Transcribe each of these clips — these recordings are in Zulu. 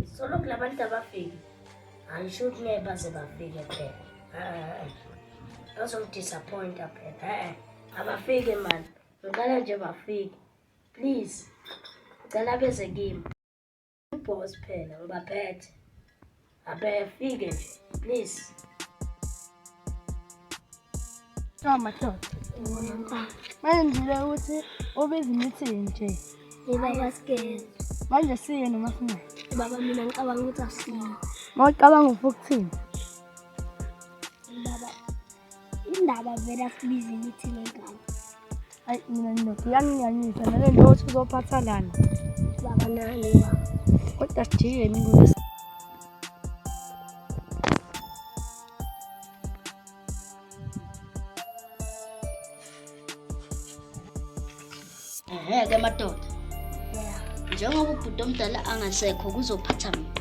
Solo kulabantu abafiki. Angisho ukuthi ngeke baze bafike phela. Bazongidisappointa phela. Abafike man. Ngicela nje bafike. Please. Ngicela beze kimi. Boss phela ngibaphethe. Abefike nje. Please. Madoda. Manje ukuthi ubiza meeting nje. Baba scared. Manje siye noma singeke. Baba mina ngicabanga ukuthi asiye. Mawucabanga ukuthini? Baba indaba vele asibiza meeting enkani. Hayi mina ngiyanginyanyisa nale nto othi uzophatha lana. Baba nani baba. Kodwa sijikeni ngoba Ke madoda. Yeah. Njengoba ubhuti omdala angasekho kuzophatha mina.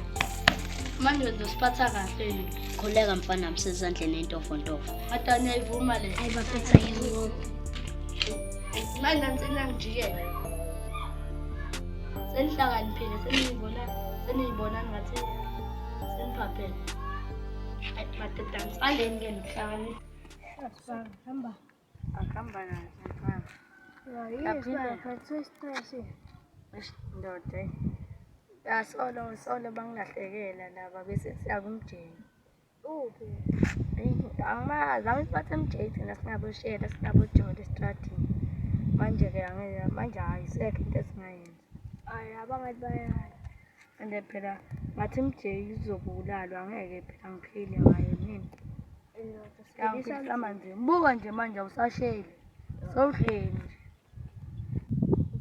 manje uzosiphatha kahle. Khuleka mfana wami sezandleni entofontofo. Kodwa niyayivuma le. Hayi baphetha yini? Manje ngicela ngijikele. Senihlakaniphile seniyibona ngathi seniphaphele. Hayi madoda ngisaleni ke nokuhlakanipha. Hamba. Akamba kahle mfana. Yaphila phethe stress. Ndoda. Solo bangilahlekela laba bese siyakumjeni. Uphi? Angimazi angiphathe emjeni thina singaboshela singabojola estradini. Manje ke manje ayisekho into esingayenza. Hayi abangathi bayaya. Ande phela ngathi imjeyi izobulalwa angeke phela ngiphile ngayo mina. Siyangifisa manje. Buka nje manje awusasheli. Sowuhleli nje.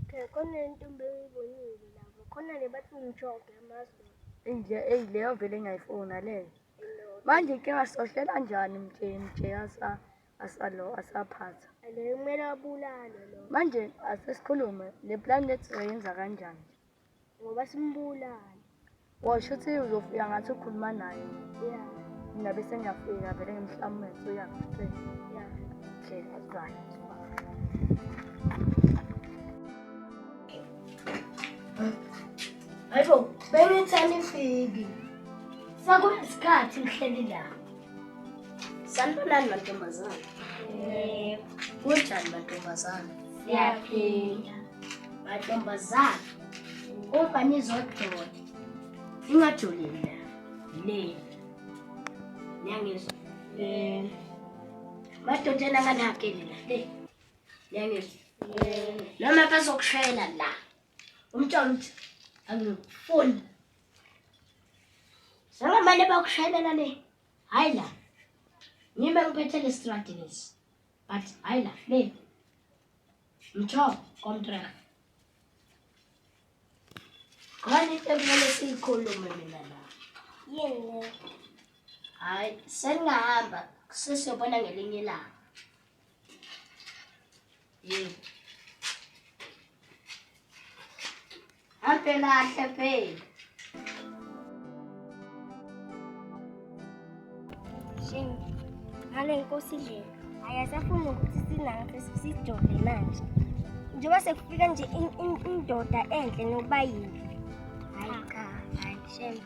Okay, khona intombi eyibonile lapho. Khona le bathi ngitshoke amazi. Nje leyo vele ngiyayifuna leyo. Manje ke ngasohlela kanjani mje asaphatha. Le kumele abulale lo. Manje asesikhulume le plan lethu yenza kanjani? Ngoba simbulala. Washo ukuthi uzofika ngathi ukhuluma naye. Yeah. Mina bese ngiyafika vele ngimhlamume uyakuthi. Yeah. Okay, azwayo. Hayibo, bengithanda ifiki. Sakunesikhathi ngihleli la. Sanibonani mantombazana? Kunjani mantombazana? Siyaphila. Mantombazana. Uma nizododa. Ingajoleni la. Le. Niyangizwa? Madoda enanganakele la. Le. Niyangizwa? Noma bazokushayela la. Umntwana uthi angifuni. Sangamane bakushayela le. Hayi la. Ngime ngiphethe le strati lesi. But hayi la. Le. Mtho contract. Kwani kumele sikhulume mina la. Yini? Hayi, seningahamba sesiyobona ngelinye ilanga. Yebo. Hambe kahle phela. Shin. Ngale inkosi le. Ayasafuna ukuthi sinange sijole manje. Njengoba sekufika nje indoda enhle nokuba yini. Hayi cha, hayi shem.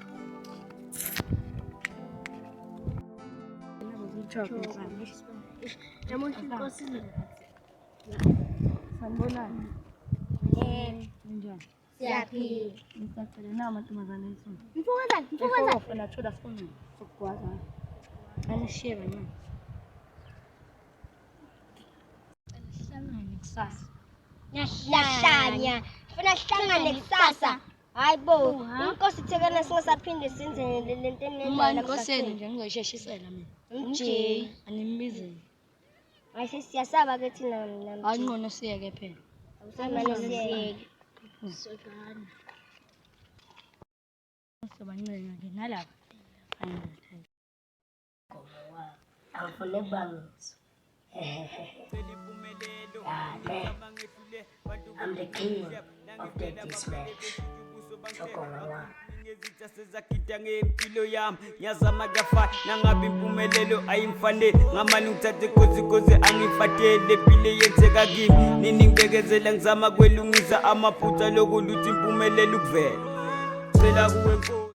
Namuhla inkosi le. Sanibonani. Njani? Siyaphila. Ngicela na amantombazane ethu. Mfowethu. Ufuna thola sifuna sokugwaza. Anishiye bani? Hlangane kusasa. Yahlanya. Funa sihlangane kusasa. Hayibo, inkosi thekana singasaphinde senze lento Manje nkosini nje ngizosheshisela mina. Mj. Animbizeni. Ayise siyasaba ke thina namhlanje. Angqono siyeke phela. Awusamane siyeke. Sokana. Sobancenga ke nalapha. Angithanda. Angifune bangis. I'm the king of the dispatch. Chokola. ngezitha sezakida ngempilo yami ngiyazama kafa nangabe impumelelo ayimfanele ngamani ngithathe kozikoze angifatele phile yenzeka kimi nini ngibekezela ngizama kwelungisa amaphutha lokuluthi impumelelo ukuvela cela kuwe